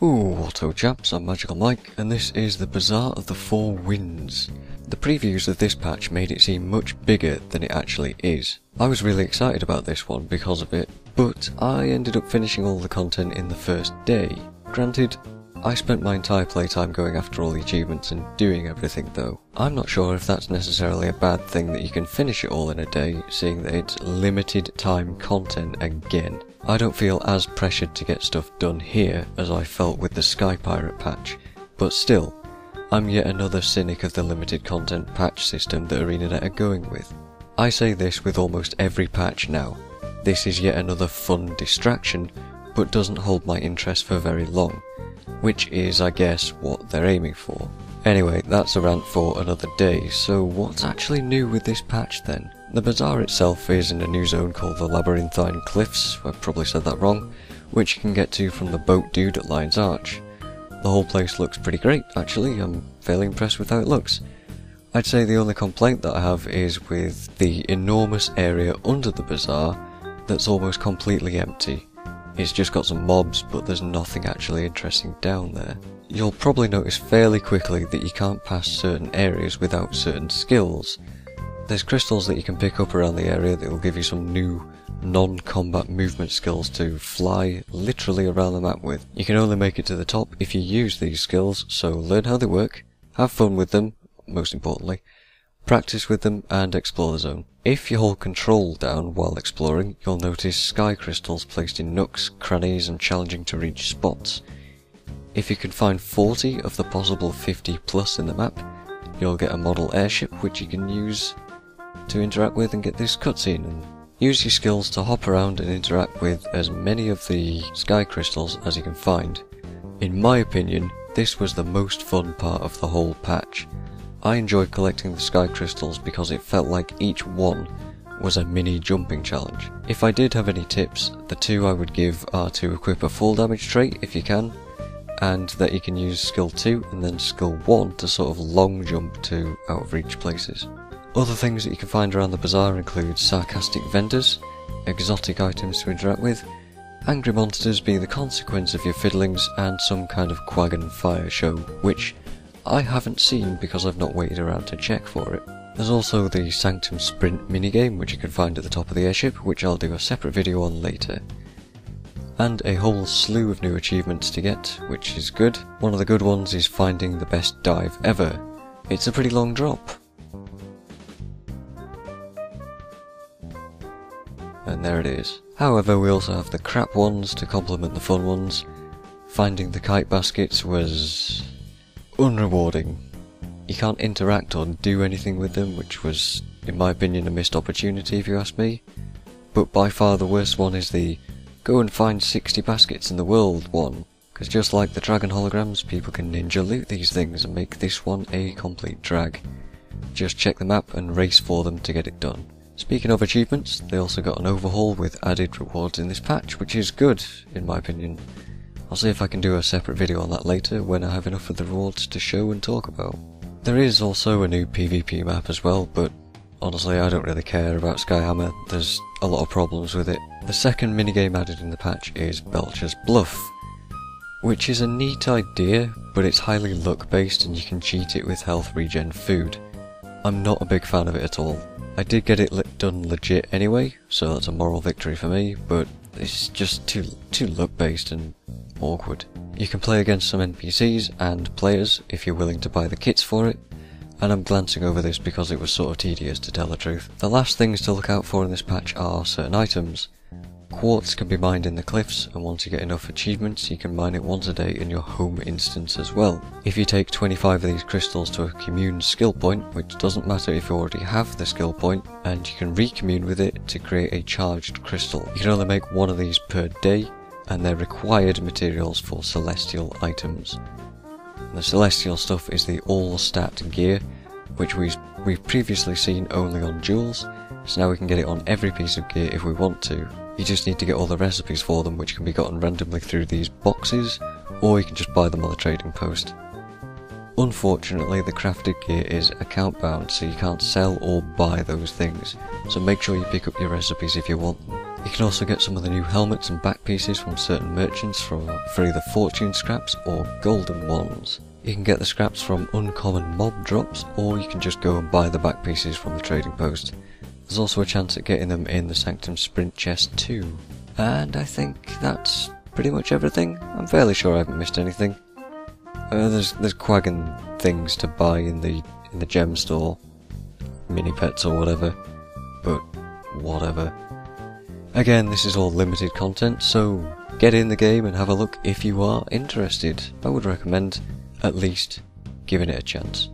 Ooh, what's chaps, I'm Magical Mike, and this is the Bazaar of the Four Winds. The previews of this patch made it seem much bigger than it actually is. I was really excited about this one because of it, but I ended up finishing all the content in the first day. Granted, I spent my entire playtime going after all the achievements and doing everything though. I'm not sure if that's necessarily a bad thing that you can finish it all in a day, seeing that it's limited time content again. I don't feel as pressured to get stuff done here as I felt with the Sky Pirate patch, but still, I'm yet another cynic of the limited content patch system that ArenaNet are going with. I say this with almost every patch now. This is yet another fun distraction, but doesn't hold my interest for very long, which is, I guess, what they're aiming for. Anyway, that's a rant for another day, so what's actually new with this patch then? The Bazaar itself is in a new zone called the Labyrinthine Cliffs, I probably said that wrong, which you can get to from the boat dude at Lion's Arch. The whole place looks pretty great, actually. I'm fairly impressed with how it looks. I'd say the only complaint that I have is with the enormous area under the Bazaar that's almost completely empty. It's just got some mobs, but there's nothing actually interesting down there. You'll probably notice fairly quickly that you can't pass certain areas without certain skills. There's crystals that you can pick up around the area that will give you some new non-combat movement skills to fly literally around the map with. You can only make it to the top if you use these skills, so learn how they work, have fun with them, most importantly, practice with them and explore the zone. If you hold control down while exploring, you'll notice sky crystals placed in nooks, crannies and challenging to reach spots. If you can find 40 of the possible 50 plus in the map, you'll get a model airship which you can use to interact with and get this cutscene, and use your skills to hop around and interact with as many of the sky crystals as you can find. In my opinion, this was the most fun part of the whole patch. I enjoyed collecting the sky crystals because it felt like each one was a mini jumping challenge. If I did have any tips, the two I would give are to equip a full damage trait if you can, and that you can use skill 2 and then skill 1 to sort of long jump to out of reach places. Other things that you can find around the Bazaar include sarcastic vendors, exotic items to interact with, angry monsters being the consequence of your fiddlings, and some kind of quaggan fire show, which I haven't seen because I've not waited around to check for it. There's also the Sanctum Sprint minigame which you can find at the top of the airship, which I'll do a separate video on later. And a whole slew of new achievements to get, which is good. One of the good ones is finding the best dive ever. It's a pretty long drop. And there it is. However, we also have the crap ones to complement the fun ones. Finding the kite baskets was unrewarding. You can't interact or do anything with them, which was, in my opinion, a missed opportunity if you ask me. But by far the worst one is the go and find 60 baskets in the world one, because just like the dragon holograms, people can ninja loot these things and make this one a complete drag. Just check the map and race for them to get it done. Speaking of achievements, they also got an overhaul with added rewards in this patch, which is good, in my opinion. I'll see if I can do a separate video on that later when I have enough of the rewards to show and talk about. There is also a new PvP map as well, but honestly I don't really care about Skyhammer, there's a lot of problems with it. The second minigame added in the patch is Belcher's Bluff, which is a neat idea, but it's highly luck based and you can cheat it with health regen food. I'm not a big fan of it at all. I did get it done legit anyway, so that's a moral victory for me, but it's just too luck based and awkward. You can play against some NPCs and players if you're willing to buy the kits for it, and I'm glancing over this because it was sort of tedious to tell the truth. The last things to look out for in this patch are certain items. Quartz can be mined in the cliffs, and once you get enough achievements you can mine it once a day in your home instance as well. If you take 25 of these crystals to a commune skill point, which doesn't matter if you already have the skill point, and you can recommune with it to create a charged crystal. You can only make one of these per day, and they're required materials for celestial items. The celestial stuff is the all-stat gear, which we've previously seen only on jewels, so now we can get it on every piece of gear if we want to. You just need to get all the recipes for them, which can be gotten randomly through these boxes, or you can just buy them on the trading post. Unfortunately, the crafted gear is account bound, so you can't sell or buy those things, so make sure you pick up your recipes if you want them. You can also get some of the new helmets and back pieces from certain merchants for either fortune scraps or golden ones. You can get the scraps from uncommon mob drops, or you can just go and buy the back pieces from the trading post. There's also a chance at getting them in the Sanctum Sprint chest too. And I think that's pretty much everything. I'm fairly sure I haven't missed anything. There's quaggin things to buy in the gem store, mini pets or whatever, but whatever. Again, this is all limited content, so get in the game and have a look if you are interested. I would recommend at least giving it a chance.